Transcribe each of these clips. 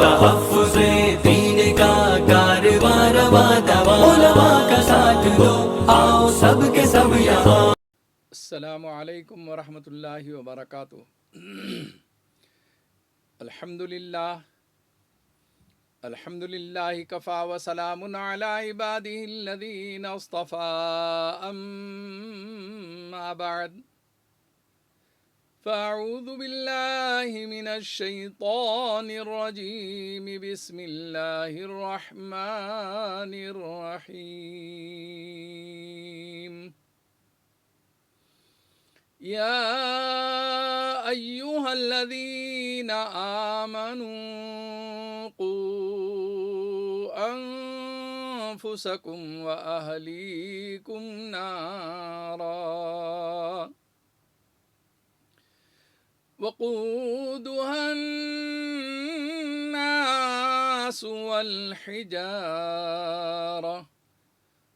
تحفظ دین کا کارواں رواں دواں، علماء کا ساتھ دو، آؤ سب کے سب یہاں۔ السلام علیکم ورحمۃ اللہ وبرکاتہ۔ الحمد للہ کفا وسلام علی عبادہ الذین اصطفى، اما بعد فاعوذ باللہ من الشیطان الرجیم، بسم اللہ الرحمن الرحیم۔ یا ایہا الذین آمنوا قوا انفسکم واہلیکم نارا وقودها الناس والحجارة،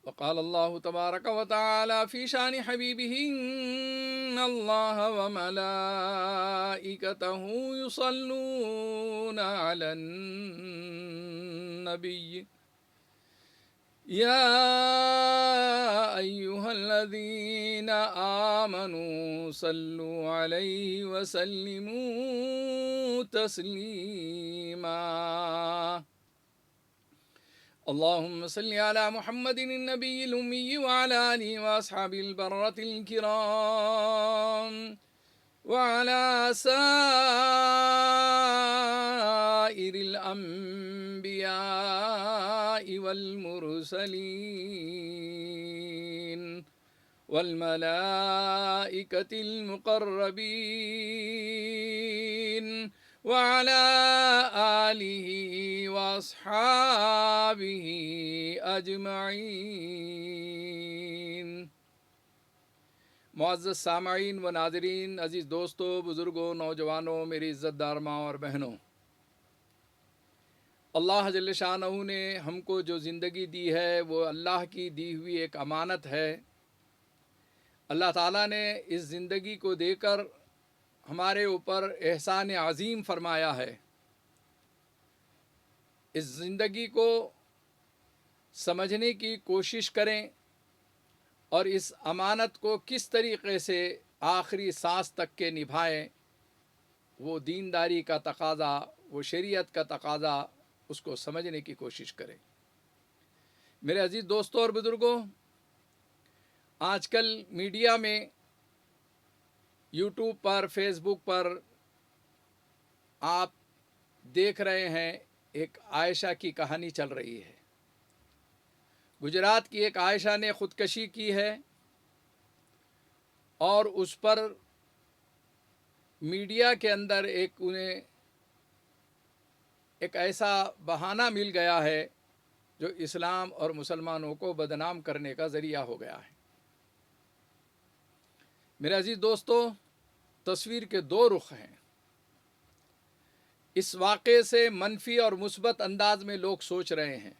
وقال الله تبارك وتعالى في شان حبيبه إن الله وملائكته يصلون على النبي يا أيها الذين آمنوا صلوا عليه وسلموا تسليما، اللهم صل على محمد النبي الأمي وعلى آله وأصحابه البررة الكرام وعلى سائر الأنبياء والمرسلين والملائكة المقربين وعلى آله وأصحابه أجمعين۔ معزز سامعین و ناظرین، عزیز دوستو، بزرگوں، نوجوانوں، میری عزت دار ماں اور بہنوں، اللہ جل شانہ نے ہم کو جو زندگی دی ہے وہ اللہ کی دی ہوئی ایک امانت ہے۔ اللہ تعالیٰ نے اس زندگی کو دے کر ہمارے اوپر احسان عظیم فرمایا ہے۔ اس زندگی کو سمجھنے کی کوشش کریں اور اس امانت کو کس طریقے سے آخری سانس تک کے نبھائیں، وہ دینداری کا تقاضا، وہ شریعت کا تقاضا، اس کو سمجھنے کی کوشش کریں۔ میرے عزیز دوستوں اور بزرگوں، آج کل میڈیا میں، یوٹیوب پر، فیس بک پر آپ دیکھ رہے ہیں ایک عائشہ کی کہانی چل رہی ہے۔ گجرات کی ایک عائشہ نے خودکشی کی ہے اور اس پر میڈیا کے اندر انہیں ایک ایسا بہانہ مل گیا ہے جو اسلام اور مسلمانوں کو بدنام کرنے کا ذریعہ ہو گیا ہے۔ میرے عزیز دوستو، تصویر کے دو رخ ہیں۔ اس واقعے سے منفی اور مثبت انداز میں لوگ سوچ رہے ہیں۔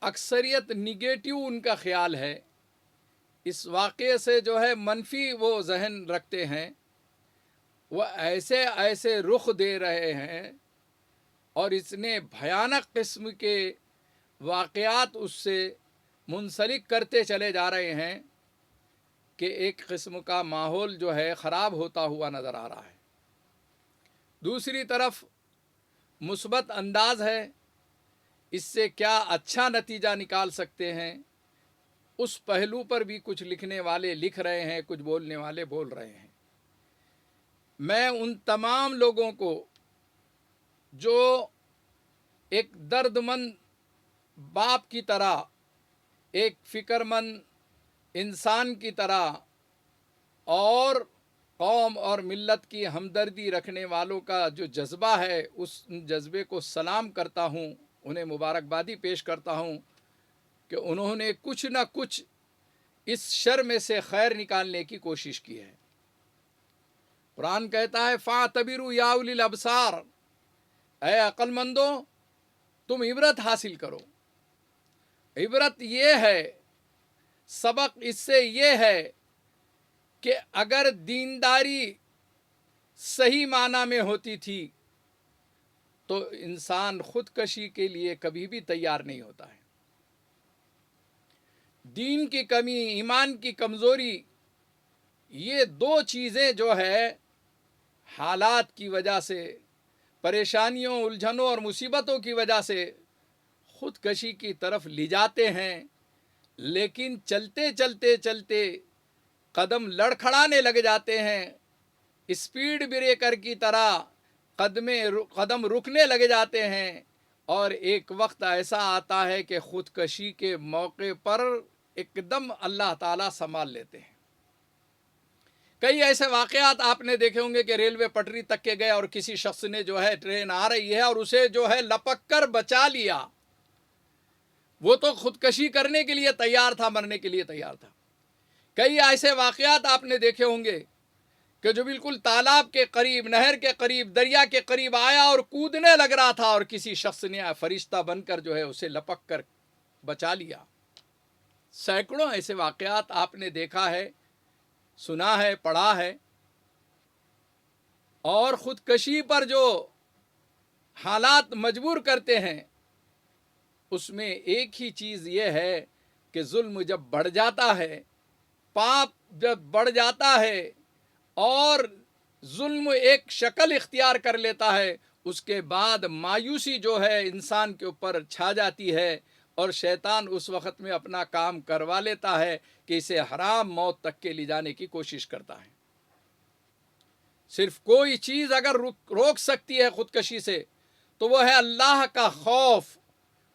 اکثریت نگیٹو ان کا خیال ہے۔ اس واقعے سے جو ہے منفی وہ ذہن رکھتے ہیں، وہ ایسے ایسے رخ دے رہے ہیں اور اتنے بھیانک قسم کے واقعات اس سے منسلک کرتے چلے جا رہے ہیں کہ ایک قسم کا ماحول جو ہے خراب ہوتا ہوا نظر آ رہا ہے۔ دوسری طرف مثبت انداز ہے، اس سے کیا اچھا نتیجہ نکال سکتے ہیں، اس پہلو پر بھی کچھ لکھنے والے لکھ رہے ہیں، کچھ بولنے والے بول رہے ہیں۔ میں ان تمام لوگوں کو جو ایک درد مند باپ کی طرح، ایک فکر مند انسان کی طرح اور قوم اور ملت کی ہمدردی رکھنے والوں کا جو جذبہ ہے، اس جذبے کو سلام کرتا ہوں، انہیں مبارکبادی پیش کرتا ہوں کہ انہوں نے کچھ نہ کچھ اس شر میں سے خیر نکالنے کی کوشش کی ہے۔ قرآن کہتا ہے فَاعْتَبِرُوا يَا أُولِي الْأَبْصَارِ، اے عقل مندو تم عبرت حاصل کرو۔ عبرت یہ ہے، سبق اس سے یہ ہے کہ اگر دینداری صحیح معنی میں ہوتی تھی تو انسان خودکشی کے لیے کبھی بھی تیار نہیں ہوتا ہے۔ دین کی کمی، ایمان کی کمزوری، یہ دو چیزیں جو ہے حالات کی وجہ سے، پریشانیوں، الجھنوں اور مصیبتوں کی وجہ سے خودکشی کی طرف لے جاتے ہیں، لیکن چلتے چلتے چلتے قدم لڑکھڑانے لگ جاتے ہیں، اسپیڈ بریکر کی طرح قدم رکنے لگ جاتے ہیں، اور ایک وقت ایسا آتا ہے کہ خودکشی کے موقع پر ایک دم اللہ تعالیٰ سنبھال لیتے ہیں۔ کئی ایسے واقعات آپ نے دیکھے ہوں گے کہ ریلوے پٹری تک کے گئے اور کسی شخص نے جو ہے ٹرین آ رہی ہے اور اسے جو ہے لپک کر بچا لیا۔ وہ تو خودکشی کرنے کے لیے تیار تھا، مرنے کے لیے تیار تھا۔ کئی ایسے واقعات آپ نے دیکھے ہوں گے کہ جو بالکل تالاب کے قریب، نہر کے قریب، دریا کے قریب آیا اور کودنے لگ رہا تھا، اور کسی شخص نے فرشتہ بن کر جو ہے اسے لپک کر بچا لیا۔ سینکڑوں ایسے واقعات آپ نے دیکھا ہے، سنا ہے، پڑھا ہے۔ اور خودکشی پر جو حالات مجبور کرتے ہیں، اس میں ایک ہی چیز یہ ہے کہ ظلم جب بڑھ جاتا ہے، پاپ جب بڑھ جاتا ہے اور ظلم ایک شکل اختیار کر لیتا ہے، اس کے بعد مایوسی جو ہے انسان کے اوپر چھا جاتی ہے، اور شیطان اس وقت میں اپنا کام کروا لیتا ہے کہ اسے حرام موت تک کے لے جانے کی کوشش کرتا ہے۔ صرف کوئی چیز اگر روک سکتی ہے خودکشی سے تو وہ ہے اللہ کا خوف،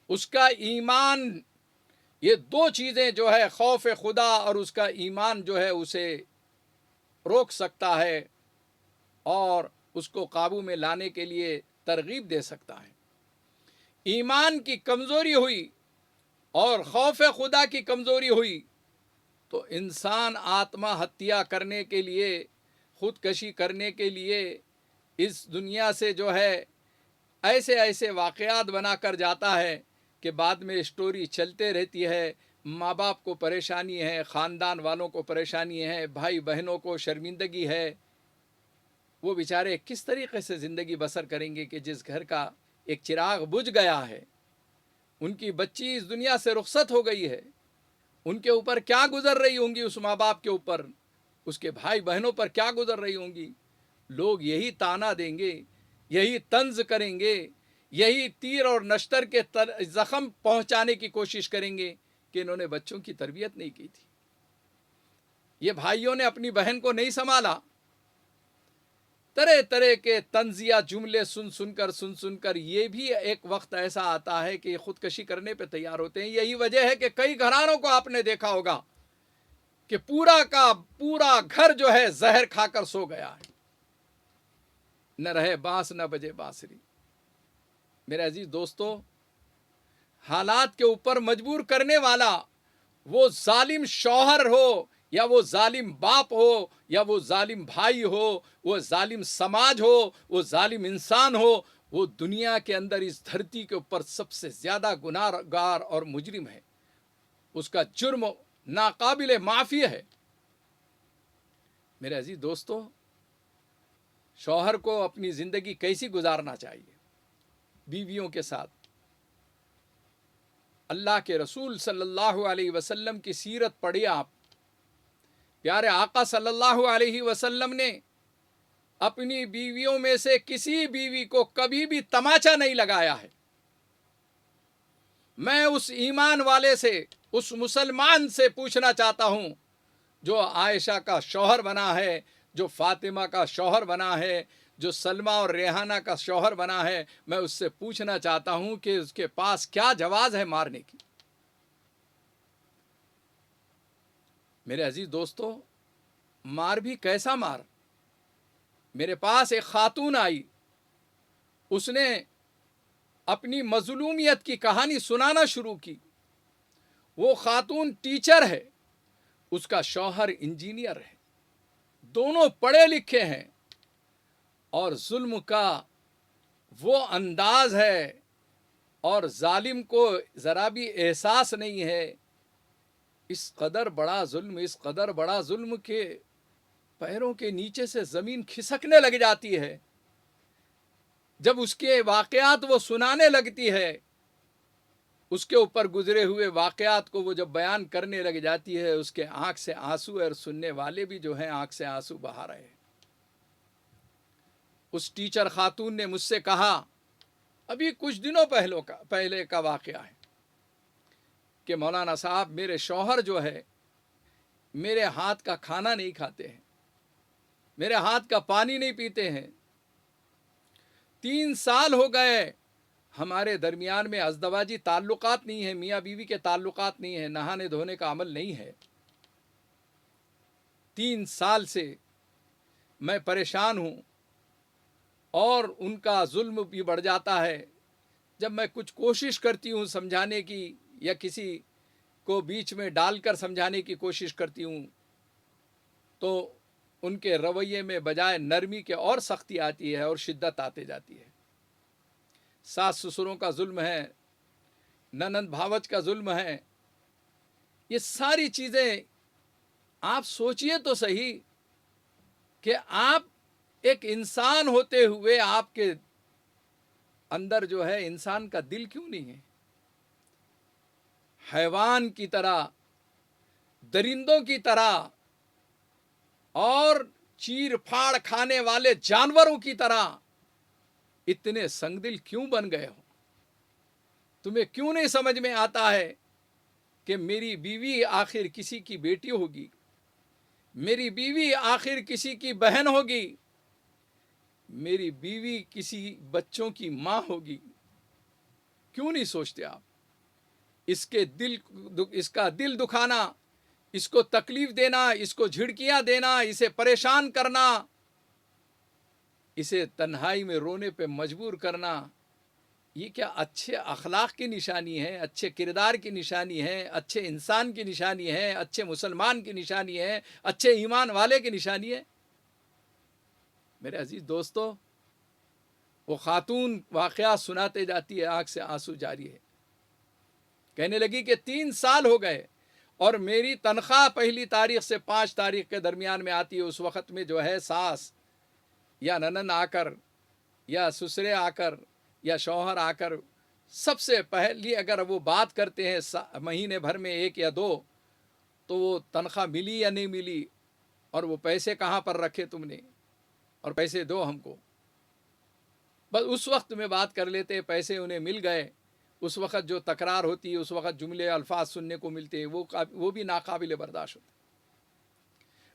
اس کا ایمان۔ یہ دو چیزیں جو ہے، خوف خدا اور اس کا ایمان، جو ہے اسے روک سکتا ہے اور اس کو قابو میں لانے کے لیے ترغیب دے سکتا ہے۔ ایمان کی کمزوری ہوئی اور خوف خدا کی کمزوری ہوئی تو انسان آتما ہتیا کرنے کے لیے، خودکشی کرنے کے لیے اس دنیا سے جو ہے ایسے ایسے واقعات بنا کر جاتا ہے کہ بعد میں اسٹوری چلتے رہتی ہے۔ ماں باپ کو پریشانی ہے، خاندان والوں کو پریشانی ہے، بھائی بہنوں کو شرمندگی ہے۔ وہ بیچارے کس طریقے سے زندگی بسر کریں گے کہ جس گھر کا ایک چراغ بجھ گیا ہے، ان کی بچی اس دنیا سے رخصت ہو گئی ہے، ان کے اوپر کیا گزر رہی ہوں گی، اس ماں باپ کے اوپر، اس کے بھائی بہنوں پر کیا گزر رہی ہوں گی۔ لوگ یہی تانا دیں گے، یہی طنز کریں گے، یہی تیر اور نشتر کے زخم پہنچانے کی کوشش کریں گے کہ انہوں نے بچوں کی تربیت نہیں کی تھی، یہ بھائیوں نے اپنی بہن کو نہیں سنبھالا۔ طرح طرح کے طنزیہ جملے سن کر یہ بھی ایک وقت ایسا آتا ہے کہ خودکشی کرنے پہ تیار ہوتے ہیں۔ یہی وجہ ہے کہ کئی گھرانوں کو آپ نے دیکھا ہوگا کہ پورا کا پورا گھر جو ہے زہر کھا کر سو گیا ہے، نہ رہے بانس نہ بجے بانسری۔ میرے عزیز دوستو، حالات کے اوپر مجبور کرنے والا وہ ظالم شوہر ہو، یا وہ ظالم باپ ہو، یا وہ ظالم بھائی ہو، وہ ظالم سماج ہو، وہ ظالم انسان ہو، وہ دنیا کے اندر اس دھرتی کے اوپر سب سے زیادہ گناہ گار اور مجرم ہے۔ اس کا جرم ناقابل معافی ہے۔ میرے عزیز دوستو، شوہر کو اپنی زندگی کیسی گزارنا چاہیے بیویوں کے ساتھ؟ اللہ کے رسول صلی اللہ علیہ وسلم کی سیرت پڑھیے آپ۔ پیارے آقا صلی اللہ علیہ وسلم نے اپنی بیویوں میں سے کسی بیوی کو کبھی بھی تماچا نہیں لگایا ہے۔ میں اس ایمان والے سے، اس مسلمان سے پوچھنا چاہتا ہوں جو عائشہ کا شوہر بنا ہے، جو فاطمہ کا شوہر بنا ہے، جو سلمہ اور ریحانہ کا شوہر بنا ہے، میں اس سے پوچھنا چاہتا ہوں کہ اس کے پاس کیا جواز ہے مارنے کی؟ میرے عزیز دوستو، مار بھی کیسا مار؟ میرے پاس ایک خاتون آئی، اس نے اپنی مظلومیت کی کہانی سنانا شروع کی۔ وہ خاتون ٹیچر ہے، اس کا شوہر انجینئر ہے، دونوں پڑھے لکھے ہیں، اور ظلم کا وہ انداز ہے اور ظالم کو ذرا بھی احساس نہیں ہے۔ اس قدر بڑا ظلم کہ پیروں کے نیچے سے زمین کھسکنے لگ جاتی ہے۔ جب اس کے واقعات وہ سنانے لگتی ہے، اس کے اوپر گزرے ہوئے واقعات کو وہ جب بیان کرنے لگ جاتی ہے، اس کے آنکھ سے آنسو ہے، اور سننے والے بھی جو ہیں آنکھ سے آنسو بہا رہے ہیں۔ اس ٹیچر خاتون نے مجھ سے کہا، ابھی کچھ دنوں پہلے کا واقعہ ہے، کہ مولانا صاحب میرے شوہر جو ہے میرے ہاتھ کا کھانا نہیں کھاتے ہیں، میرے ہاتھ کا پانی نہیں پیتے ہیں، 3 سال ہو گئے ہمارے درمیان میں ازدواجی تعلقات نہیں ہیں، میاں بیوی کے تعلقات نہیں ہیں، نہانے دھونے کا عمل نہیں ہے۔ 3 سال سے میں پریشان ہوں، اور ان کا ظلم بھی بڑھ جاتا ہے۔ جب میں کچھ کوشش کرتی ہوں سمجھانے کی، یا کسی کو بیچ میں ڈال کر سمجھانے کی کوشش کرتی ہوں، تو ان کے رویے میں بجائے نرمی کے اور سختی آتی ہے اور شدت آتے جاتی ہے۔ ساس سسروں کا ظلم ہے، ننند بھاوج کا ظلم ہے، یہ ساری چیزیں آپ سوچئے تو صحیح کہ آپ ایک انسان ہوتے ہوئے آپ کے اندر جو ہے انسان کا دل کیوں نہیں ہے؟ حیوان کی طرح، درندوں کی طرح، اور چیر پھاڑ کھانے والے جانوروں کی طرح اتنے سنگ دل کیوں بن گئے ہو؟ تمہیں کیوں نہیں سمجھ میں آتا ہے کہ میری بیوی آخر کسی کی بیٹی ہوگی، میری بیوی آخر کسی کی بہن ہوگی، میری بیوی کسی بچوں کی ماں ہوگی؟ کیوں نہیں سوچتے آپ؟ اس کا دل دکھانا، اس کو تکلیف دینا، اس کو جھڑکیاں دینا، اسے پریشان کرنا، اسے تنہائی میں رونے پہ مجبور کرنا، یہ کیا اچھے اخلاق کی نشانی ہے، اچھے کردار کی نشانی ہے، اچھے انسان کی نشانی ہے، اچھے مسلمان کی نشانی ہے، اچھے ایمان والے کی نشانی ہے؟ میرے عزیز دوستو، وہ خاتون واقعات سناتے جاتی ہے، آنکھ سے آنسو جاری ہے۔ کہنے لگی کہ 3 سال ہو گئے، اور میری تنخواہ 1 تاریخ سے 5 تاریخ کے درمیان میں آتی ہے۔ اس وقت میں جو ہے ساس یا ننند آ کر، یا سسرے آ کر، یا شوہر آ کر، سب سے پہلی اگر وہ بات کرتے ہیں مہینے بھر میں 1 یا 2، تو وہ تنخواہ ملی یا نہیں ملی، اور وہ پیسے کہاں پر رکھے تم نے، اور پیسے دو ہم کو۔ بس اس وقت میں بات کر لیتے، پیسے انہیں مل گئے، اس وقت جو تکرار ہوتی ہے، اس وقت جملے الفاظ سننے کو ملتے، وہ بھی ناقابل برداشت ہوتے۔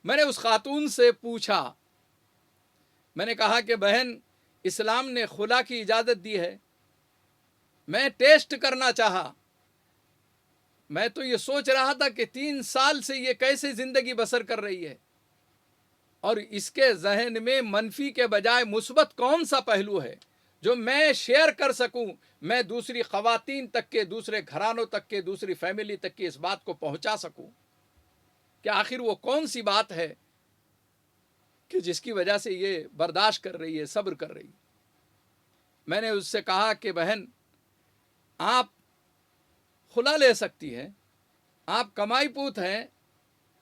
میں نے اس خاتون سے پوچھا، میں نے کہا کہ بہن، اسلام نے خلا کی اجازت دی ہے، میں ٹیسٹ کرنا چاہا، میں تو یہ سوچ رہا تھا کہ 3 سال سے یہ کیسے زندگی بسر کر رہی ہے، اور اس کے ذہن میں منفی کے بجائے مثبت کون سا پہلو ہے جو میں شیئر کر سکوں، میں دوسری خواتین تک کے، دوسرے گھرانوں تک کے، دوسری فیملی تک کے اس بات کو پہنچا سکوں، کہ آخر وہ کون سی بات ہے کہ جس کی وجہ سے یہ برداشت کر رہی ہے، صبر کر رہی ہے۔ میں نے اس سے کہا کہ بہن، آپ خلا لے سکتی ہیں، آپ کمائی پوت ہیں،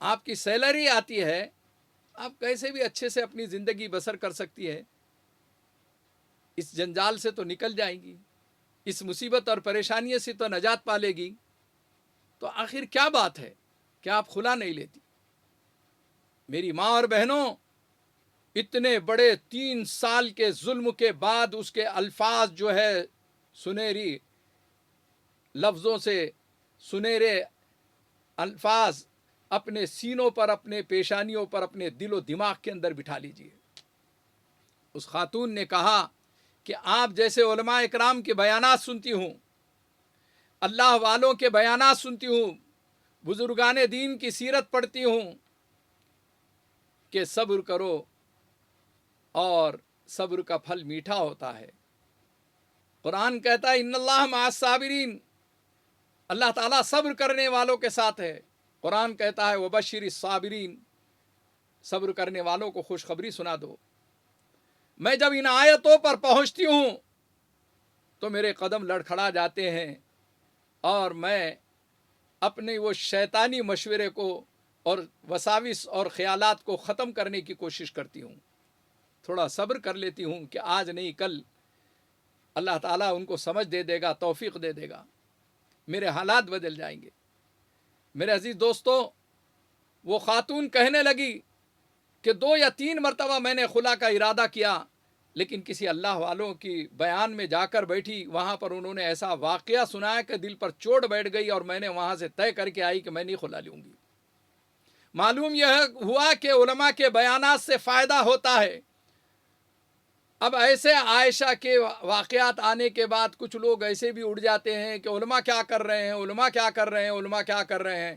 آپ کی سیلری آتی ہے، آپ کیسے بھی اچھے سے اپنی زندگی بسر کر سکتی ہے، اس جنجال سے تو نکل جائیں گی، اس مصیبت اور پریشانی سے تو نجات پا لے گی، تو آخر کیا بات ہے کہ آپ خلا نہیں لیتی؟ میری ماں اور بہنوں، اتنے بڑے 3 سال کے ظلم کے بعد اس کے الفاظ جو ہے سنہری لفظوں سے، سنہرے الفاظ اپنے سینوں پر، اپنے پیشانیوں پر، اپنے دل و دماغ کے اندر بٹھا لیجئے۔ اس خاتون نے کہا کہ آپ جیسے علماء اکرام کے بیانات سنتی ہوں، اللہ والوں کے بیانات سنتی ہوں، بزرگان دین کی سیرت پڑھتی ہوں، کہ صبر کرو اور صبر کا پھل میٹھا ہوتا ہے۔ قرآن کہتا ہے ان اللہ مع الصابرین، اللہ تعالیٰ صبر کرنے والوں کے ساتھ ہے۔ قرآن کہتا ہے وبشر الصابرین، صبر کرنے والوں کو خوشخبری سنا دو۔ میں جب ان آیتوں پر پہنچتی ہوں تو میرے قدم لڑکھڑا جاتے ہیں، اور میں اپنے وہ شیطانی مشورے کو اور وساوس اور خیالات کو ختم کرنے کی کوشش کرتی ہوں، تھوڑا صبر کر لیتی ہوں کہ آج نہیں کل اللہ تعالیٰ ان کو سمجھ دے دے گا، توفیق دے دے گا، میرے حالات بدل جائیں گے۔ میرے عزیز دوستو، وہ خاتون کہنے لگی کہ 2 یا 3 مرتبہ میں نے خلا کا ارادہ کیا، لیکن کسی اللہ والوں کی بیان میں جا کر بیٹھی، وہاں پر انہوں نے ایسا واقعہ سنایا کہ دل پر چوٹ بیٹھ گئی، اور میں نے وہاں سے طے کر کے آئی کہ میں نہیں خلا لوں گی۔ معلوم یہ ہوا کہ علماء کے بیانات سے فائدہ ہوتا ہے۔ اب ایسے عائشہ کے واقعات آنے کے بعد کچھ لوگ ایسے بھی اڑ جاتے ہیں کہ علماء کیا کر رہے ہیں، علماء کیا کر رہے ہیں، علماء کیا کر رہے ہیں۔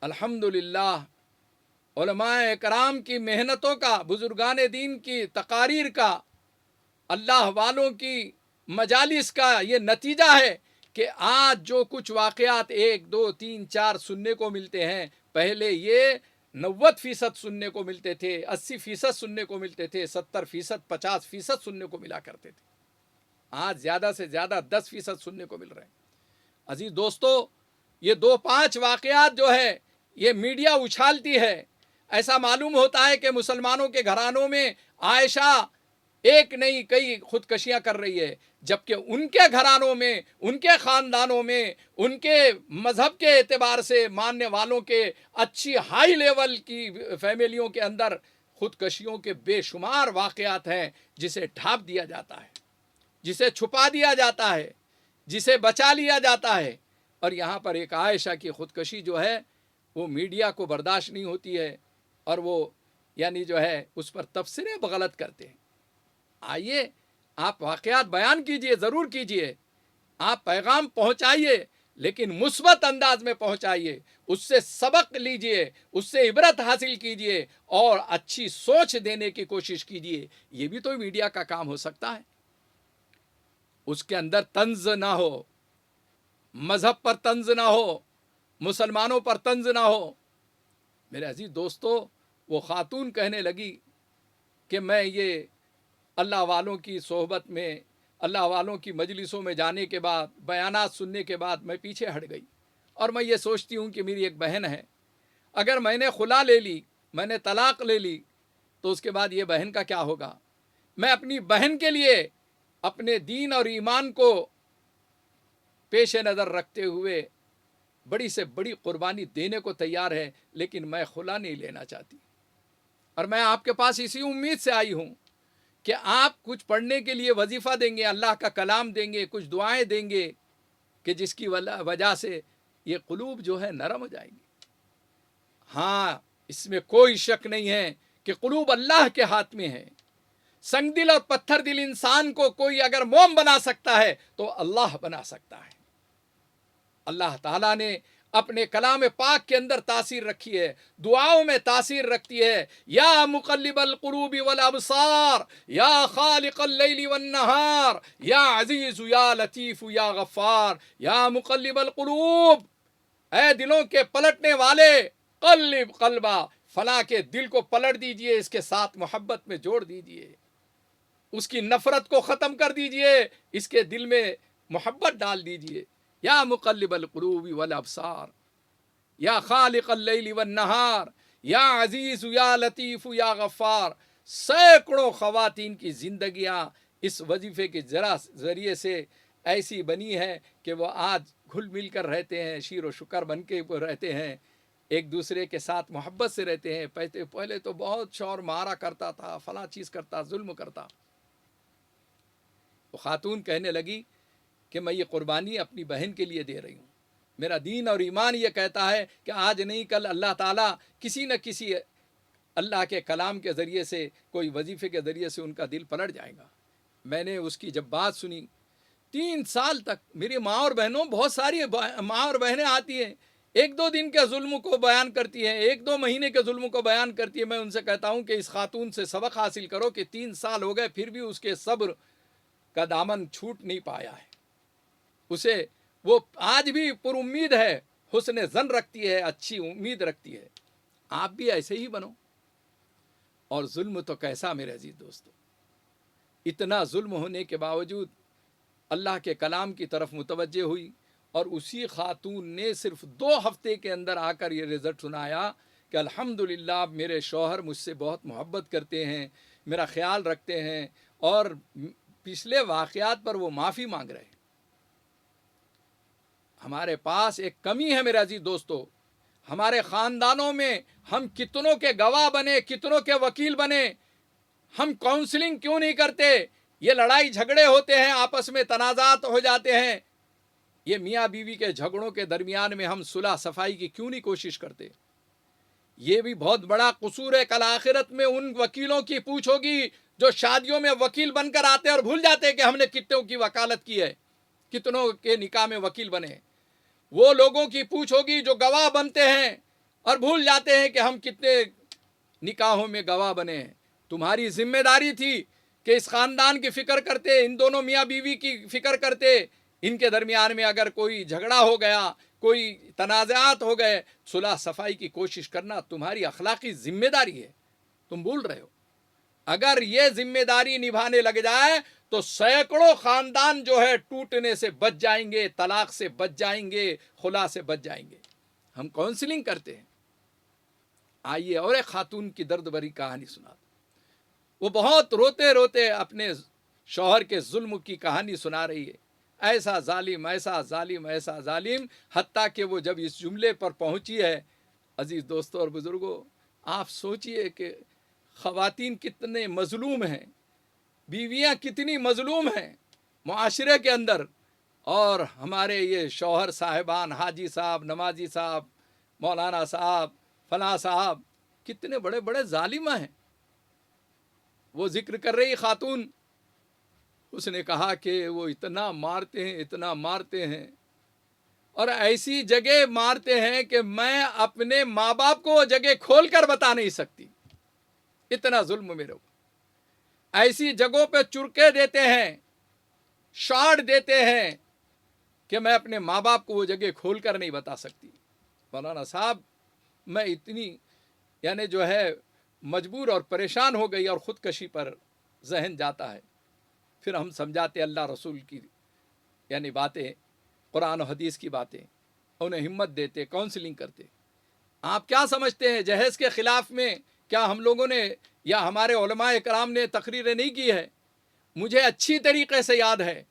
الحمدللہ علماء اکرام کی محنتوں کا، بزرگان دین کی تقاریر کا، اللہ والوں کی مجالس کا یہ نتیجہ ہے کہ آج جو کچھ واقعات 1 2 3 4 سننے کو ملتے ہیں، پہلے یہ 90% سننے کو ملتے تھے، 80% سننے کو ملتے تھے، 70%، 50% سننے کو ملا کرتے تھے۔ آج زیادہ سے زیادہ 10% سننے کو مل رہے ہیں۔ عزیز دوستو، یہ 2-5 واقعات جو ہے یہ میڈیا اچھالتی ہے۔ ایسا معلوم ہوتا ہے کہ مسلمانوں کے گھرانوں میں عائشہ ایک نہیں کئی خودکشیاں کر رہی ہے، جبکہ ان کے گھرانوں میں، ان کے خاندانوں میں، ان کے مذہب کے اعتبار سے ماننے والوں کے اچھی ہائی لیول کی فیملیوں کے اندر خودکشیوں کے بے شمار واقعات ہیں، جسے ڈھانپ دیا جاتا ہے، جسے چھپا دیا جاتا ہے، جسے بچا لیا جاتا ہے۔ اور یہاں پر ایک عائشہ کی خودکشی جو ہے وہ میڈیا کو برداشت نہیں ہوتی ہے، اور وہ یعنی جو ہے اس پر تبصرے غلط کرتے ہیں۔ آئیے آپ واقعات بیان کیجئے، ضرور کیجئے، آپ پیغام پہنچائیے، لیکن مثبت انداز میں پہنچائیے، اس سے سبق لیجئے، اس سے عبرت حاصل کیجئے، اور اچھی سوچ دینے کی کوشش کیجئے۔ یہ بھی تو میڈیا کا کام ہو سکتا ہے۔ اس کے اندر طنز نہ ہو، مذہب پر طنز نہ ہو، مسلمانوں پر طنز نہ ہو۔ میرے عزیز دوستو، وہ خاتون کہنے لگی کہ میں یہ اللہ والوں کی صحبت میں، اللہ والوں کی مجلسوں میں جانے کے بعد، بیانات سننے کے بعد میں پیچھے ہٹ گئی، اور میں یہ سوچتی ہوں کہ میری ایک بہن ہے، اگر میں نے خلا لے لی، میں نے طلاق لے لی، تو اس کے بعد یہ بہن کا کیا ہوگا؟ میں اپنی بہن کے لیے اپنے دین اور ایمان کو پیش نظر رکھتے ہوئے بڑی سے بڑی قربانی دینے کو تیار ہے، لیکن میں خلا نہیں لینا چاہتی۔ اور میں آپ کے پاس اسی امید سے آئی ہوں کہ آپ کچھ پڑھنے کے لیے وظیفہ دیں گے، اللہ کا کلام دیں گے، کچھ دعائیں دیں گے، کہ جس کی وجہ سے یہ قلوب جو ہے نرم ہو جائیں گی۔ ہاں، اس میں کوئی شک نہیں ہے کہ قلوب اللہ کے ہاتھ میں ہے۔ سنگ دل اور پتھر دل انسان کو کوئی اگر موم بنا سکتا ہے تو اللہ بنا سکتا ہے۔ اللہ تعالیٰ نے اپنے کلام پاک کے اندر تاثیر رکھی ہے، دعاؤں میں تاثیر رکھتی ہے۔ یا مقلب القلوب والابصار، یا خالق اللیل والنہار، یا عزیز یا لطیف یا غفار، یا مقلب القلوب، اے دلوں کے پلٹنے والے، قلب قلبا، فلاں کے دل کو پلٹ دیجئے، اس کے ساتھ محبت میں جوڑ دیجئے، اس کی نفرت کو ختم کر دیجئے، اس کے دل میں محبت ڈال دیجئے۔ یا مقلب القلوب والابصار، یا خالق اللیل والنہار، یا عزیز یا لطیف یا غفار۔ سینکڑوں خواتین کی زندگیاں اس وظیفے کے ذریعے سے ایسی بنی ہے کہ وہ آج گھل مل کر رہتے ہیں، شیر و شکر بن کے رہتے ہیں، ایک دوسرے کے ساتھ محبت سے رہتے ہیں۔ پہلے تو بہت شور مارا کرتا تھا، فلاں چیز کرتا، ظلم کرتا۔ وہ خاتون کہنے لگی کہ میں یہ قربانی اپنی بہن کے لیے دے رہی ہوں۔ میرا دین اور ایمان یہ کہتا ہے کہ آج نہیں کل اللہ تعالیٰ کسی نہ کسی اللہ کے کلام کے ذریعے سے، کوئی وظیفے کے ذریعے سے ان کا دل پلٹ جائے گا۔ میں نے اس کی جب بات سنی، 3 سال تک میری ماں اور بہنوں، بہت ساری ماں اور بہنیں آتی ہیں، 1-2 دن کے ظلم کو بیان کرتی ہیں، 1-2 مہینے کے ظلم کو بیان کرتی ہے۔ میں ان سے کہتا ہوں کہ اس خاتون سے سبق حاصل کرو کہ 3 سال ہو گئے پھر بھی اس کے صبر کا دامن چھوٹ نہیں پایا ہے، اسے وہ آج بھی پر امید ہے، حسن ظن رکھتی ہے، اچھی امید رکھتی ہے۔ آپ بھی ایسے ہی بنو۔ اور ظلم تو کیسا میرے عزیز دوستو، اتنا ظلم ہونے کے باوجود اللہ کے کلام کی طرف متوجہ ہوئی، اور اسی خاتون نے صرف 2 ہفتے کے اندر آ کر یہ رزلٹ سنایا کہ الحمدللہ میرے شوہر مجھ سے بہت محبت کرتے ہیں، میرا خیال رکھتے ہیں، اور پچھلے واقعات پر وہ معافی مانگ رہے ہیں۔ ہمارے پاس ایک کمی ہے میرے عزیز دوستو، ہمارے خاندانوں میں ہم کتنوں کے گواہ بنے، کتنوں کے وکیل بنے، ہم کاؤنسلنگ کیوں نہیں کرتے؟ یہ لڑائی جھگڑے ہوتے ہیں، آپس میں تنازعات ہو جاتے ہیں، یہ میاں بیوی کے جھگڑوں کے درمیان میں ہم صلح صفائی کی کیوں نہیں کوشش کرتے؟ یہ بھی بہت بڑا قصور ہے۔ کل آخرت میں ان وکیلوں کی پوچھ ہوگی جو شادیوں میں وکیل بن کر آتے اور بھول جاتے کہ ہم نے کتنوں کی وکالت کی ہے، کتنوں کے نکاح میں وکیل بنے۔ وہ لوگوں کی پوچھ ہوگی جو گواہ بنتے ہیں اور بھول جاتے ہیں کہ ہم کتنے نکاحوں میں گواہ بنے ہیں۔ تمہاری ذمہ داری تھی کہ اس خاندان کی فکر کرتے، ان دونوں میاں بیوی کی فکر کرتے، ان کے درمیان میں اگر کوئی جھگڑا ہو گیا، کوئی تنازعات ہو گئے، صلح صفائی کی کوشش کرنا تمہاری اخلاقی ذمہ داری ہے، تم بھول رہے ہو۔ اگر یہ ذمہ داری نبھانے لگ جائے تو سینکڑوں خاندان جو ہے ٹوٹنے سے بچ جائیں گے، طلاق سے بچ جائیں گے، خلا سے بچ جائیں گے۔ ہم کاؤنسلنگ کرتے ہیں۔ آئیے اور ایک خاتون کی درد بھری کہانی سنا دوں۔ وہ بہت روتے روتے اپنے شوہر کے ظلم کی کہانی سنا رہی ہے، ایسا ظالم، ایسا ظالم، ایسا ظالم، حتیٰ کہ وہ جب اس جملے پر پہنچی ہے، عزیز دوستوں اور بزرگوں، آپ سوچئے کہ خواتین کتنے مظلوم ہیں، بیویاں کتنی مظلوم ہیں معاشرے کے اندر، اور ہمارے یہ شوہر صاحبان، حاجی صاحب، نمازی صاحب، مولانا صاحب، فلاں صاحب، کتنے بڑے بڑے ظالمہ ہیں۔ وہ ذکر کر رہی خاتون، اس نے کہا کہ وہ اتنا مارتے ہیں، اتنا مارتے ہیں، اور ایسی جگہ مارتے ہیں کہ میں اپنے ماں باپ کو وہ جگہ کھول کر بتا نہیں سکتی، اتنا ظلم میرے اوپر۔ ایسی جگہوں پہ چرکے دیتے ہیں، شاٹ دیتے ہیں کہ میں اپنے ماں باپ کو وہ جگہ کھول کر نہیں بتا سکتی۔ مولانا صاحب، میں اتنی یعنی جو ہے مجبور اور پریشان ہو گئی، اور خودکشی پر ذہن جاتا ہے۔ پھر ہم سمجھاتے اللہ رسول کی یعنی باتیں، قرآن و حدیث کی باتیں، انہیں ہمت دیتے، کاؤنسلنگ کرتے۔ آپ کیا سمجھتے ہیں جہیز کے خلاف میں کیا ہم لوگوں نے یا ہمارے علماء کرام نے تقریریں نہیں کی ہے؟ مجھے اچھی طریقے سے یاد ہے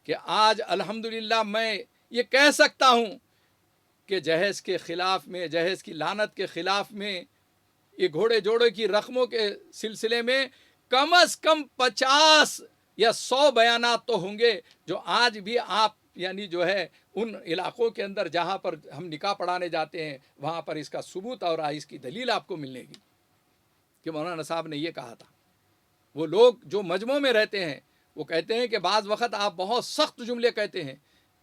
کہ آج الحمدللہ میں یہ کہہ سکتا ہوں کہ جہیز کے خلاف میں، جہیز کی لعنت کے خلاف میں، یہ گھوڑے جوڑے کی رقموں کے سلسلے میں کم از کم 50 یا 100 بیانات تو ہوں گے جو آج بھی آپ یعنی جو ہے ان علاقوں کے اندر جہاں پر ہم نکاح پڑھانے جاتے ہیں وہاں پر اس کا ثبوت اور اس کی دلیل آپ کو ملے گی کہ مولانا صاحب نے یہ کہا تھا۔ وہ لوگ جو مجموعوں میں رہتے ہیں وہ کہتے ہیں کہ بعض وقت آپ بہت سخت جملے کہتے ہیں،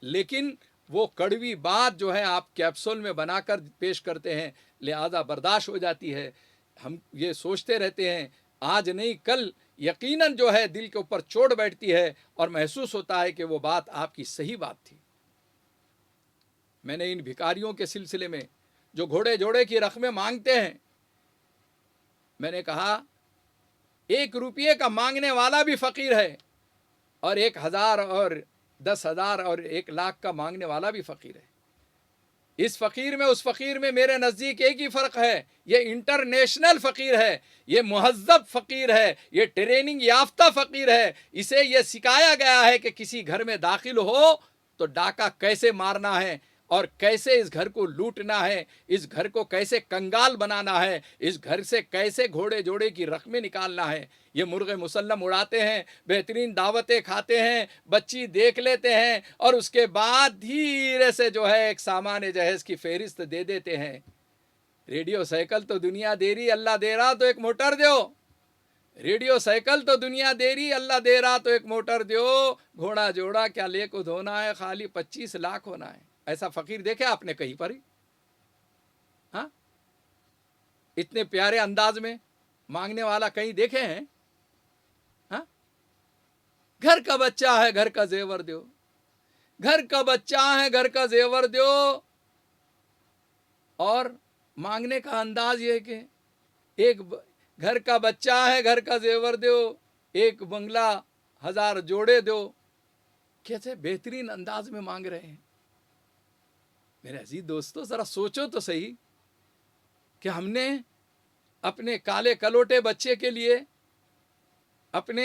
لیکن وہ کڑوی بات جو ہے آپ کیپسول میں بنا کر پیش کرتے ہیں، لہذا برداشت ہو جاتی ہے۔ ہم یہ سوچتے رہتے ہیں، آج نہیں کل یقیناً جو ہے دل کے اوپر چوٹ بیٹھتی ہے اور محسوس ہوتا ہے کہ وہ بات آپ کی صحیح بات تھی۔ میں نے ان بھکاریوں کے سلسلے میں جو گھوڑے جوڑے کی رقمیں مانگتے ہیں، میں نے کہا 1 روپیے کا مانگنے والا بھی فقیر ہے، اور 1000 اور 10,000 اور 1 لاکھ کا مانگنے والا بھی فقیر ہے۔ اس فقیر میں اس فقیر میں میرے نزدیک ایک ہی فرق ہے، یہ انٹرنیشنل فقیر ہے، یہ مہذب فقیر ہے، یہ ٹریننگ یافتہ فقیر ہے۔ اسے یہ سکھایا گیا ہے کہ کسی گھر میں داخل ہو تو ڈاکہ کیسے مارنا ہے، اور کیسے اس گھر کو لوٹنا ہے، اس گھر کو کیسے کنگال بنانا ہے، اس گھر سے کیسے گھوڑے جوڑے کی رقمیں نکالنا ہے۔ یہ مرغ مسلم اڑاتے ہیں، بہترین دعوتیں کھاتے ہیں، بچی دیکھ لیتے ہیں، اور اس کے بعد دھیرے سے جو ہے ایک سامان جہیز کی فہرست دے دیتے ہیں۔ ریڈیو سائیکل تو دنیا دے رہی، اللہ دے رہا تو ایک موٹر دیو۔ ریڈیو سائیکل تو دنیا دے رہی، اللہ دے رہا تو ایک موٹر دیو۔ گھوڑا جوڑا کیا لے کو دھونا ہے، خالی 25 لاکھ ہونا ہے۔ ایسا فقیر دیکھے آپ نے کہیں پر ہی؟ ہاں، اتنے پیارے انداز میں مانگنے والا کہیں دیکھے ہیں؟ ہاں، گھر کا بچہ ہے گھر کا زیور دیو، گھر کا بچہ ہے گھر کا زیور دیو، اور مانگنے کا انداز یہ ہے کہ ایک گھر کا بچہ ہے گھر کا زیور دیو، 1 بنگلہ 1000 جوڑے دو۔ کیسے بہترین انداز میں مانگ رہے ہیں۔ میرے عزیز دوستو، ذرا سوچو تو صحیح کہ ہم نے اپنے کالے کلوٹے بچے کے لیے، اپنے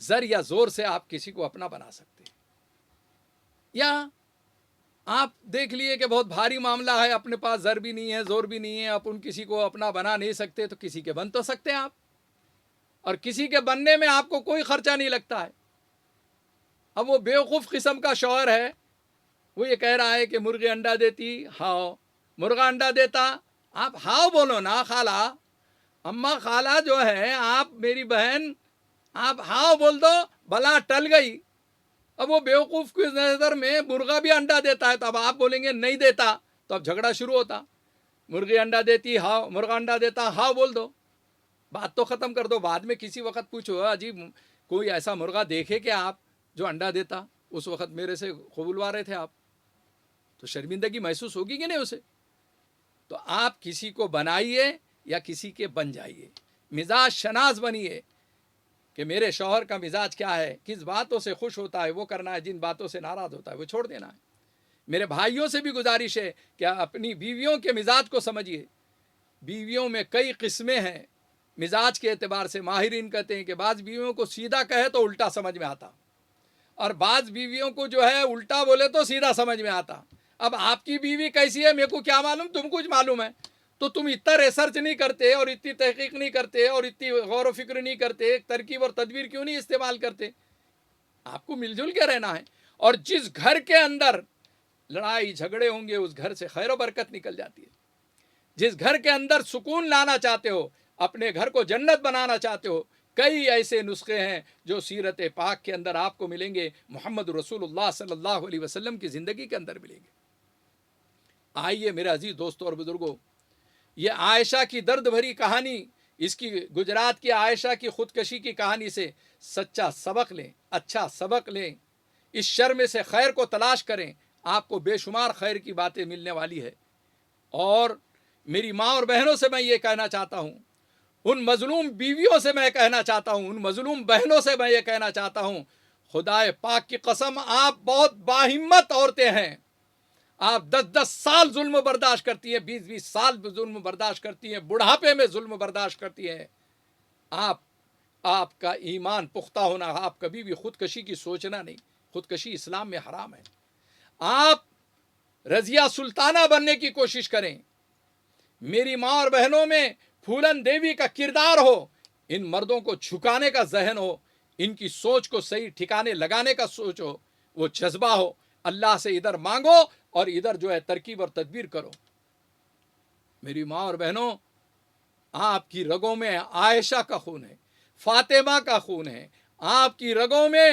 زر یا زور سے آپ کسی کو اپنا بنا سکتے ہیں. یا آپ دیکھ لیے کہ بہت بھاری معاملہ ہے, اپنے پاس زر بھی نہیں ہے, زور بھی نہیں ہے, آپ ان کسی کو اپنا بنا نہیں سکتے, تو کسی کے بن تو سکتے ہیں آپ, اور کسی کے بننے میں آپ کو کوئی خرچہ نہیں لگتا ہے. اب وہ بیوقوف قسم کا شوہر ہے, وہ یہ کہہ رہا ہے کہ مرغی انڈا دیتی, ہاؤ. مرغا انڈا دیتا, آپ ہاؤ بولو نا خالہ, اماں خالہ جو ہے, آپ میری بہن, آپ ہاؤ بول دو, بلا ٹل گئی. اب وہ بیوقوف کی نظر میں مرغا بھی انڈا دیتا ہے, تو اب آپ بولیں گے نہیں دیتا, تو اب جھگڑا شروع ہوتا. مرغی انڈا دیتی, ہاؤ. مرغا انڈا دیتا, ہاؤ بول دو, بات تو ختم کر دو. بعد میں کسی وقت پوچھو, عجیب کوئی ایسا مرغا دیکھے کہ آپ جو انڈا دیتا, اس وقت میرے سے قبولوا رہے تھے آپ, تو شرمندگی محسوس ہوگی کہ نہیں اسے. تو آپ کسی کو بنائیے یا کسی کے بن جائیے, مزاج شناس بنیے کہ میرے شوہر کا مزاج کیا ہے, کس باتوں سے خوش ہوتا ہے وہ کرنا ہے, جن باتوں سے ناراض ہوتا ہے وہ چھوڑ دینا ہے. میرے بھائیوں سے بھی گزارش ہے کہ اپنی بیویوں کے مزاج کو سمجھیے. بیویوں میں کئی قسمیں ہیں مزاج کے اعتبار سے. ماہرین کہتے ہیں کہ بعض بیویوں کو سیدھا کہے تو الٹا سمجھ میں آتا, اور بعض بیویوں کو جو ہے الٹا بولے تو سیدھا سمجھ میں آتا. اب آپ کی بیوی کیسی ہے میرے کو کیا معلوم, تم کچھ معلوم ہے. تو تم اتنا ریسرچ نہیں کرتے, اور اتنی تحقیق نہیں کرتے, اور اتنی غور و فکر نہیں کرتے, ترکیب اور تدبیر کیوں نہیں استعمال کرتے. آپ کو مل جل کے رہنا ہے. اور جس گھر کے اندر لڑائی جھگڑے ہوں گے, اس گھر سے خیر و برکت نکل جاتی ہے. جس گھر کے اندر سکون لانا چاہتے ہو, اپنے گھر کو جنت بنانا چاہتے ہو, کئی ایسے نسخے ہیں جو سیرت پاک کے اندر آپ کو ملیں گے, محمد رسول اللہ صلی اللہ علیہ وسلم کی زندگی کے اندر ملیں گے. آئیے میرے عزیز دوستوں اور بزرگوں, یہ عائشہ کی درد بھری کہانی, اس کی گجرات کی عائشہ کی خودکشی کی کہانی سے سچا سبق لیں, اچھا سبق لیں. اس شر میں سے خیر کو تلاش کریں, آپ کو بے شمار خیر کی باتیں ملنے والی ہے. اور میری ماں اور بہنوں سے میں یہ کہنا چاہتا ہوں, ان مظلوم بیویوں سے میں کہنا چاہتا ہوں, ان مظلوم بہنوں سے میں یہ کہنا چاہتا ہوں, خدائے پاک کی قسم آپ بہت باہمت عورتیں ہیں. آپ 10-10 سال ظلم برداشت کرتی ہیں, 20-20 سال ظلم برداشت کرتی ہیں, بڑھاپے میں ظلم برداشت کرتی ہیں. آپ کا ایمان پختہ ہونا, آپ کبھی بھی خودکشی کی سوچنا نہیں. خودکشی اسلام میں حرام ہے. آپ رضیہ سلطانہ بننے کی کوشش کریں. میری ماں اور بہنوں میں پھولن دیوی کا کردار ہو, ان مردوں کو جھکانے کا ذہن ہو, ان کی سوچ کو صحیح ٹھکانے لگانے کا سوچ ہو, وہ جذبہ ہو. اللہ سے ادھر مانگو اور ادھر جو ہے ترکیب اور تدبیر کرو. میری ماں اور بہنوں, آپ کی رگوں میں عائشہ کا خون ہے, فاطمہ کا خون ہے. آپ کی رگوں میں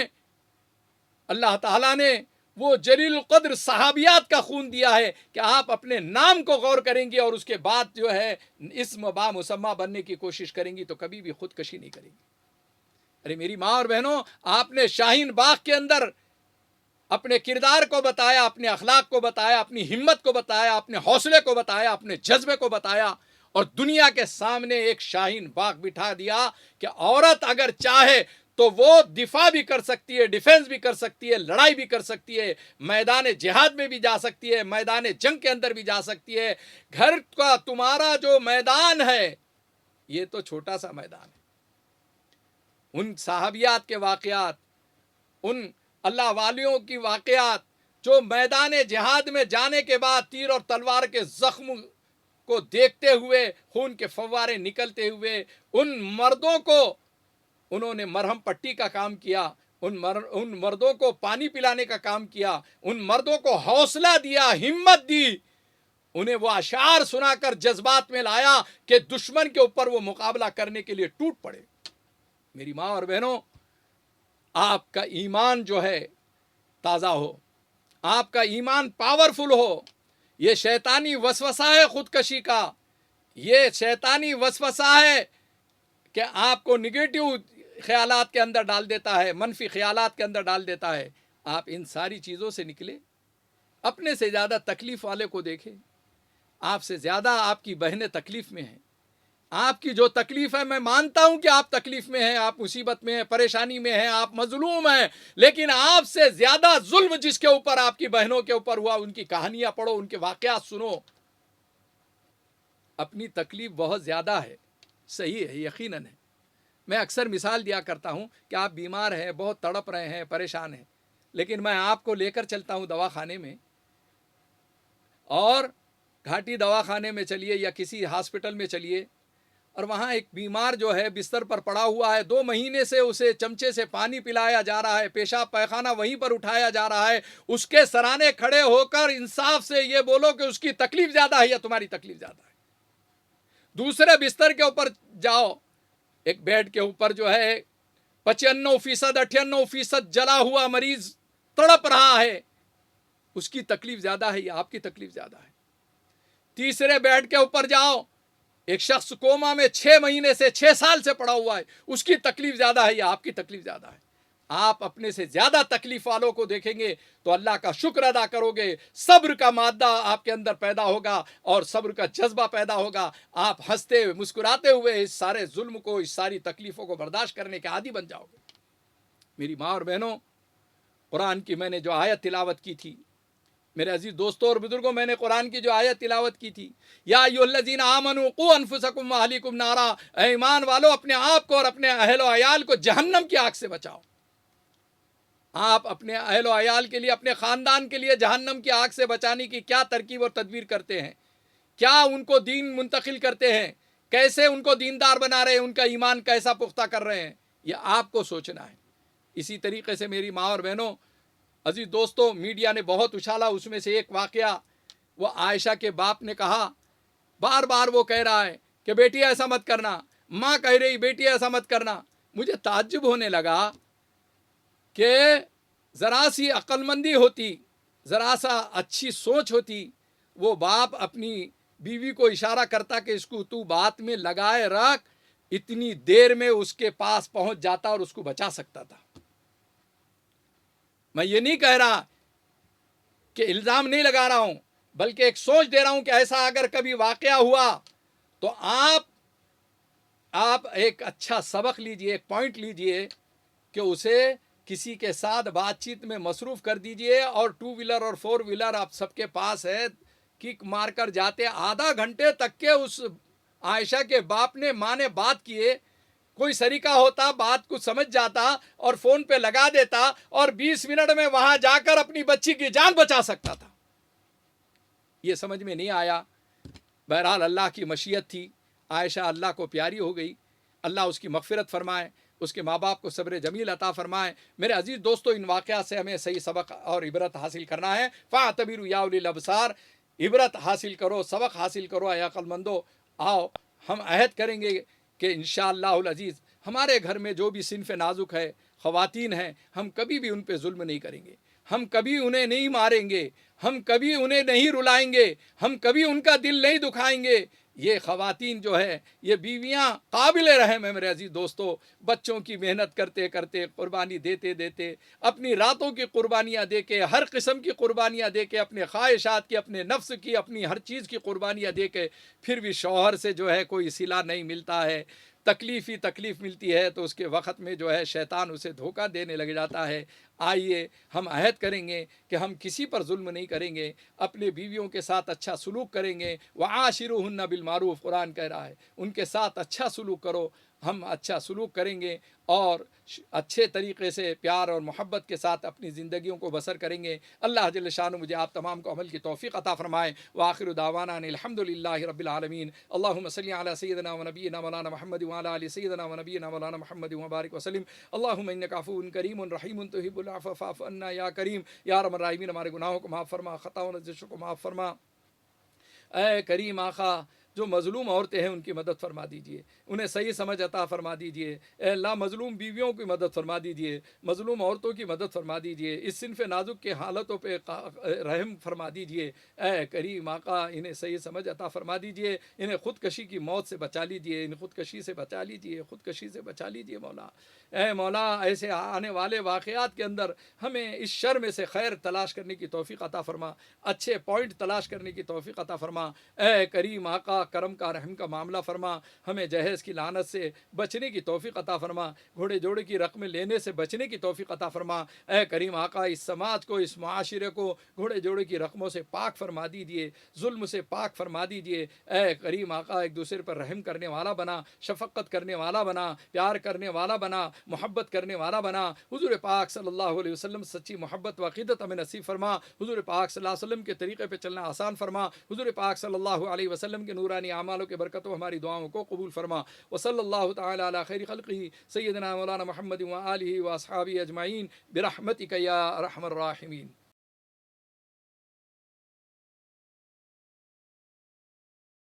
اللہ تعالیٰ نے وہ جلیل القدر صحابیات کا خون دیا ہے کہ آپ اپنے نام کو غور کریں گی اور اس کے بعد جو ہے اسم با مسمہ بننے کی کوشش کریں گی, تو کبھی بھی خودکشی نہیں کریں گی. ارے میری ماں اور بہنوں, آپ نے شاہین باغ کے اندر اپنے کردار کو بتایا, اپنے اخلاق کو بتایا, اپنی ہمت کو بتایا, اپنے حوصلے کو بتایا, اپنے جذبے کو بتایا, اور دنیا کے سامنے ایک شاہین باغ بٹھا دیا کہ عورت اگر چاہے تو وہ دفاع بھی کر سکتی ہے, ڈیفنس بھی کر سکتی ہے, لڑائی بھی کر سکتی ہے, میدان جہاد میں بھی جا سکتی ہے, میدان جنگ کے اندر بھی جا سکتی ہے. گھر کا تمہارا جو میدان ہے یہ تو چھوٹا سا میدان ہے. ان صحابیات کے واقعات, ان اللہ والیوں کی واقعات جو میدان جہاد میں جانے کے بعد تیر اور تلوار کے زخم کو دیکھتے ہوئے, خون کے فوارے نکلتے ہوئے, ان مردوں کو انہوں نے مرہم پٹی کا کام کیا, ان مردوں کو پانی پلانے کا کام کیا, ان مردوں کو حوصلہ دیا, ہمت دی, انہیں وہ اشعار سنا کر جذبات میں لایا کہ دشمن کے اوپر وہ مقابلہ کرنے کے لیے ٹوٹ پڑے. میری ماں اور بہنوں, آپ کا ایمان جو ہے تازہ ہو, آپ کا ایمان پاورفل ہو. یہ شیطانی وسوسہ ہے خودکشی کا, یہ شیطانی وسوسہ ہے کہ آپ کو نگیٹو خیالات کے اندر ڈال دیتا ہے, منفی خیالات کے اندر ڈال دیتا ہے. آپ ان ساری چیزوں سے نکلے, اپنے سے زیادہ تکلیف والے کو دیکھیں. آپ سے زیادہ آپ کی بہنیں تکلیف میں ہیں. آپ کی جو تکلیف ہے, میں مانتا ہوں کہ آپ تکلیف میں ہیں, آپ مصیبت میں ہیں, پریشانی میں ہیں, آپ مظلوم ہیں, لیکن آپ سے زیادہ ظلم جس کے اوپر آپ کی بہنوں کے اوپر ہوا, ان کی کہانیاں پڑھو, ان کے واقعات سنو. اپنی تکلیف بہت زیادہ ہے, صحیح ہے, یقیناً ہے, میں اکثر مثال دیا کرتا ہوں کہ آپ بیمار ہیں، بہت تڑپ رہے ہیں، پریشان ہیں، لیکن میں آپ کو لے کر چلتا ہوں دواخانے میں، اور گھاٹی دواخانے میں چلیے یا کسی ہاسپٹل میں چلیے، اور وہاں ایک بیمار جو ہے بستر پر پڑا ہوا ہے، 2 مہینے سے اسے چمچے سے پانی پلایا جا رہا ہے، پیشاب پیخانہ وہیں پر اٹھایا جا رہا ہے، اس کے سرانے کھڑے ہو کر انصاف سے یہ بولو کہ اس کی تکلیف زیادہ ہے یا تمہاری تکلیف زیادہ ہے؟ دوسرے بستر کے اوپر جاؤ، ایک بیڈ کے اوپر جو ہے 95% 98% جلا ہوا مریض تڑپ رہا ہے، اس کی تکلیف زیادہ ہے یا آپ کی تکلیف زیادہ ہے؟ تیسرے بیڈ کے اوپر جاؤ، ایک شخص کوما میں 6 مہینے سے 6 سال سے پڑا ہوا ہے، اس کی تکلیف زیادہ ہے یا آپ کی تکلیف زیادہ ہے؟ آپ اپنے سے زیادہ تکلیف والوں کو دیکھیں گے تو اللہ کا شکر ادا کرو گے، صبر کا مادہ آپ کے اندر پیدا ہوگا اور صبر کا جذبہ پیدا ہوگا، آپ ہنستے مسکراتے ہوئے اس سارے ظلم کو، اس ساری تکلیفوں کو برداشت کرنے کے عادی بن جاؤ گے۔ میری ماں اور بہنوں، قرآن کی میں نے جو آیت تلاوت کی تھی، میرے عزیز دوستوں اور بزرگوں، میں نے قرآن کی جو آیت تلاوت کی تھی، یا ایھا الذین آمنوا قوا انفسکم واہلیکم نارا، اے ایمان والو اپنے آپ کو اور اپنے اہل و عیال کو جہنم کی آگ سے بچاؤ۔ آپ اپنے اہل و عیال کے لیے، اپنے خاندان کے لیے جہنم کی آگ سے بچانے کی کیا ترکیب اور تدبیر کرتے ہیں؟ کیا ان کو دین منتقل کرتے ہیں؟ کیسے ان کو دیندار بنا رہے ہیں؟ ان کا ایمان کیسا پختہ کر رہے ہیں؟ یہ آپ کو سوچنا ہے۔ اسی طریقے سے میری ماں اور بہنوں، عزیز دوستوں، میڈیا نے بہت اچھالا، اس میں سے ایک واقعہ، وہ عائشہ کے باپ نے کہا، بار بار وہ کہہ رہا ہے کہ بیٹی ایسا مت کرنا، ماں کہہ رہی بیٹی ایسا مت کرنا۔ مجھے تعجب ہونے لگا کہ ذرا سی عقل مندی ہوتی، ذرا سا اچھی سوچ ہوتی، وہ باپ اپنی بیوی کو اشارہ کرتا کہ اس کو تو بات میں لگائے رکھ، اتنی دیر میں اس کے پاس پہنچ جاتا اور اس کو بچا سکتا تھا۔ میں یہ نہیں کہہ رہا کہ الزام نہیں لگا رہا ہوں، بلکہ ایک سوچ دے رہا ہوں کہ ایسا اگر کبھی واقعہ ہوا تو آپ ایک اچھا سبق لیجئے، ایک پوائنٹ لیجئے کہ اسے کسی کے ساتھ بات چیت میں مصروف کر دیجئے، اور 2 ویلر اور 4 ویلر آپ سب کے پاس ہے، کک مار کر جاتے، آدھا گھنٹے تک کے اس عائشہ کے باپ نے، ماں نے بات کیے، کوئی سریقہ ہوتا، بات کو سمجھ جاتا اور فون پہ لگا دیتا، اور 20 منٹ میں وہاں جا کر اپنی بچی کی جان بچا سکتا تھا۔ یہ سمجھ میں نہیں آیا۔ بہرحال اللہ کی مشیت تھی، عائشہ اللہ کو پیاری ہو گئی، اللہ اس کی مغفرت فرمائے، اس کے ماں باپ کو صبر جمیل عطا فرمائے۔ میرے عزیز دوستو، ان واقعات سے ہمیں صحیح سبق اور عبرت حاصل کرنا ہے۔ فَاعْتَبِرُوا يَا أُولِي الْأَبْصَارِ، عبرت حاصل کرو، سبق حاصل کرو اے عقل مندو۔ آؤ ہم عہد کریں گے کہ انشاءاللہ العزیز ہمارے گھر میں جو بھی صنف نازک ہے، خواتین ہیں، ہم کبھی بھی ان پہ ظلم نہیں کریں گے، ہم کبھی انہیں نہیں ماریں گے، ہم کبھی انہیں نہیں رلائیں گے، ہم کبھی ان کا دل نہیں دکھائیں گے۔ یہ خواتین جو ہے، یہ بیویاں قابل رحم ہیں میرے عزیز دوستو، بچوں کی محنت کرتے کرتے، قربانی دیتے دیتے، اپنی راتوں کی قربانیاں دے کے، ہر قسم کی قربانیاں دے کے، اپنے خواہشات کی، اپنے نفس کی، اپنی ہر چیز کی قربانیاں دے کے، پھر بھی شوہر سے جو ہے کوئی صلہ نہیں ملتا ہے، تکلیف ہی تکلیف ملتی ہے، تو اس کے وقت میں جو ہے شیطان اسے دھوکہ دینے لگ جاتا ہے۔ آئیے ہم عہد کریں گے کہ ہم کسی پر ظلم نہیں کریں گے، اپنے بیویوں کے ساتھ اچھا سلوک کریں گے۔ وَعَاشِرُوهُنَّ بِالْمَعْرُوفِ، قرآن کہہ رہا ہے ان کے ساتھ اچھا سلوک کرو۔ ہم اچھا سلوک کریں گے اور اچھے طریقے سے پیار اور محبت کے ساتھ اپنی زندگیوں کو بسر کریں گے۔ اللہ جل شانہ مجھے آپ تمام کو عمل کی توفیق عطا فرمائے۔ وآخر دعوانا ان الحمد للہ رب العالمین۔ اللہم صلی علی سیدنا و نبینا مولانا محمد وعلی آل سیدنا و نبینا مولانا محمد وبارک وسلم۔ اللہم انک عفو کریم رحیم تحب العفو فاعف عنا یا کریم۔ یا ارحم الراحمین، ہمارے گناہوں کو معاف فرما، خطاؤں اور نزشوں کو معاف فرما۔ اے کریم آقا، جو مظلوم عورتیں ہیں ان کی مدد فرما دیجئے، انہیں صحیح سمجھ عطا فرما دیجئے۔ اے اللہ، مظلوم بیویوں کی مدد فرما دیجئے، مظلوم عورتوں کی مدد فرما دیجئے، اس صنف نازک کے حالتوں پہ رحم فرما دیجئے۔ اے کریم آقا، انہیں صحیح سمجھ عطا فرما دیجئے، انہیں خودکشی کی موت سے بچا لیجئے، انہیں خودکشی سے بچا لیجئے، خودکشی سے بچا لیجئے مولا۔ اے مولا، ایسے آنے والے واقعات کے اندر ہمیں اس شر میں سے خیر تلاش کرنے کی توفیق عطا فرما، اچھے پوائنٹ تلاش کرنے کی توفیق عطا فرما۔ اے کریم آقا، اللہ کرم کا رحم کا معاملہ فرما، ہمیں جہیز کی لعنت سے بچنے کی توفیق عطا فرما، گھوڑے جوڑے کی رقم لینے سے بچنے کی توفیق عطا فرما۔ اے کریم آقا اس سماج کو، اس معاشرے کو گھوڑے جوڑے کی رقموں سے پاک فرما دیجیے، ظلم سے پاک فرما دیجیے۔ اے کریم آقا ایک دوسرے پر رحم کرنے والا بنا، شفقت کرنے والا بنا، پیار کرنے والا بنا، محبت کرنے والا بنا۔ حضور پاک صلی اللہ علیہ وسلم سچی محبت و عقیدت ہمیں نصیب فرما، حضور پاک صلی اللہ علیہ وسلم کے طریقے پہ چلنا آسان فرما، حضور پاک صلی اللہ علیہ وسلم کے نورانی اعمالوں کے برکتوں ہماری دعاؤں کو قبول فرما۔ وصلی اللہ تعالی علی خیر خلقہ سیدنا مولانا محمد و آلہ و اصحابہ اجمعین برحمتک یا ارحم الراحمین۔